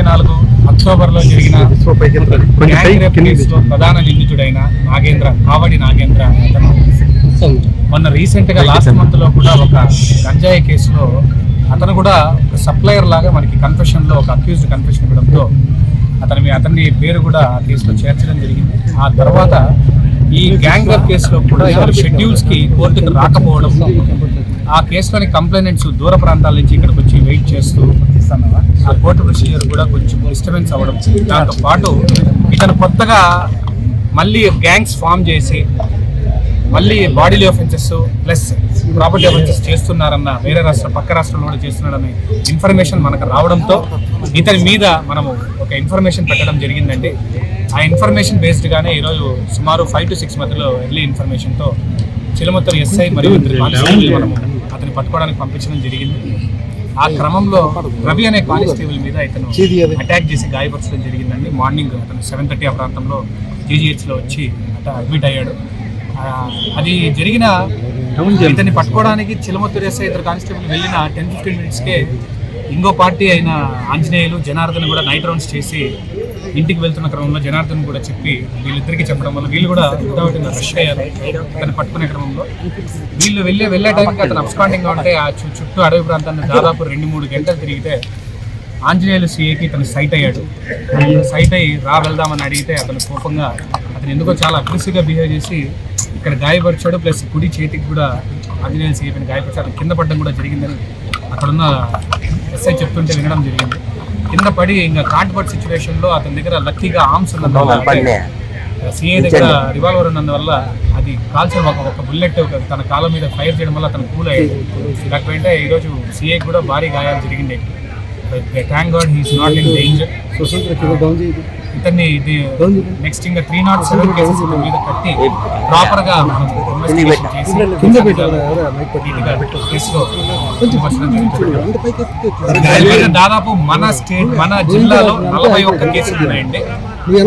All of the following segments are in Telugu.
2024 అక్టోబర్లో జరిగిన కేసులో ప్రధాన నిందితుడైన కావడి నాగేంద్ర అతను మొన్న రీసెంట్గా లాస్ట్ మంత్లో కూడా ఒక గంజాయి కేసులో అతను కూడా ఒక సప్లయర్ లాగా మనకి కన్ఫెషన్లో ఒక అక్యూజ్డ్ కన్ఫెషన్ ఇవ్వడంతో అతని పేరు కూడా ఆ కేసులో చేర్చడం జరిగింది. ఆ తర్వాత ఈ గ్యాంగ్ రేప్ కేసులో కూడా షెడ్యూల్స్కి కోర్టుకు రాకపోవడం, ఆ కేసులోని కంప్లైనెంట్స్ దూర ప్రాంతాల నుంచి ఇక్కడికి వచ్చి వెయిట్ చేస్తూ ఆ కోర్టు ప్రొసీజర్ కూడా కొంచెం డిస్టర్బెన్స్ అవ్వడం, దాంతో పాటు ఇతను కొత్తగా మళ్ళీ గ్యాంగ్స్ ఫామ్ చేసి మళ్ళీ bodily offences plus property offences చేస్తున్నారన్న వేరే పక్క రాష్ట్రంలో కూడా చేస్తున్నాడని ఇన్ఫర్మేషన్ మనకు రావడంతో ఇతని మీద మనము ఒక ఇన్ఫర్మేషన్ పెట్టడం జరిగిందండి. ఆ ఇన్ఫర్మేషన్ బేస్డ్గానే ఈరోజు సుమారు 5 to 6 మధ్యలో ఎర్లీ ఇన్ఫర్మేషన్తో చిలమత్తూరు ఎస్ఐ మరియు మనము అతన్ని పట్టుకోవడానికి పంపించడం జరిగింది. ఆ క్రమంలో రవి అనే కానిస్టేబుల్ మీద ఇతను అటాక్ చేసి గాయపరచడం జరిగిందండి. మార్నింగ్ అతను 7:30 ఆ ప్రాంతంలో జీజీహెచ్లో వచ్చి అడ్మిట్ అయ్యాడు. అది జరిగిన ఇతన్ని పట్టుకోవడానికి చిలమత్తూరు ఎస్ఐ ఇద్దరు కానిస్టేబుల్ వెళ్ళిన 10-15 మినిట్స్కే ఇంకో పార్టీ అయిన ఆంజనేయులు జనార్దన్ కూడా నైట్ రౌండ్స్ చేసి ఇంటికి వెళ్తున్న క్రమంలో జనార్దన్ కూడా చెప్పి వీళ్ళిద్దరికి చెప్పడం వల్ల వీళ్ళు కూడా వితౌట్గా రష్ అయ్యారు. అతను పట్టుకునే క్రమంలో వీళ్ళు వెళ్ళే టైంకి అతను అబ్స్కాండింగ్గా ఉంటే ఆ చుట్టూ అడవి ప్రాంతాన్ని దాదాపు 2-3 గంటలు తిరిగితే ఆంజనేయులు సీఏకి తను సైట్ అయ్యాడు. సైట్ అయ్యి వెళ్దామని అడిగితే అతను కోపంగా అతను ఎందుకో చాలా అగ్రెసివ్గా బిహేవ్ చేసి ఇక్కడ గాయపరిచాడు. ప్లస్ కుడి చేతికి కూడా ఆంజనేయులు సీఏని గాయపరిచాడు. కింద పడడం కూడా జరిగిందని అక్కడున్న ఎస్ఐ చెప్తుంటే వినడం జరిగింది. కింద పడి ఇంకా కాంట్పట్ సిచ్యువేషన్లో అతని దగ్గర లక్కీగా ఆర్మ్స్ ఉన్నందువల్ల సీఏ దగ్గర రివాల్వర్ ఉన్నందువల్ల అది కాల్చిన ఒక బుల్లెట్ తన కాళ్ళ మీద ఫైర్ చేయడం వల్ల అతను కూల్ అయ్యాడు. లేకపోతే ఈరోజు సీఏ కూడా భారీ గాయాలు జరిగింది. Thank God he is not in danger. ఇతన్ని ఇది నెక్స్ట్ ఇంకా 307 కేసెస్ మీద కట్టి ప్రాపర్గా మనం ఇన్వెస్టిగేషన్ చేసి దాదాపు మన జిల్లాలో 41 కేసులు ఉన్నాయండి.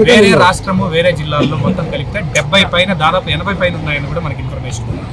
వేరే రాష్ట్రము వేరే జిల్లాల్లో మొత్తం కలిపితే 70 పైన దాదాపు 80 పైన ఉన్నాయని కూడా మనకి ఇన్ఫర్మేషన్ ఉంది.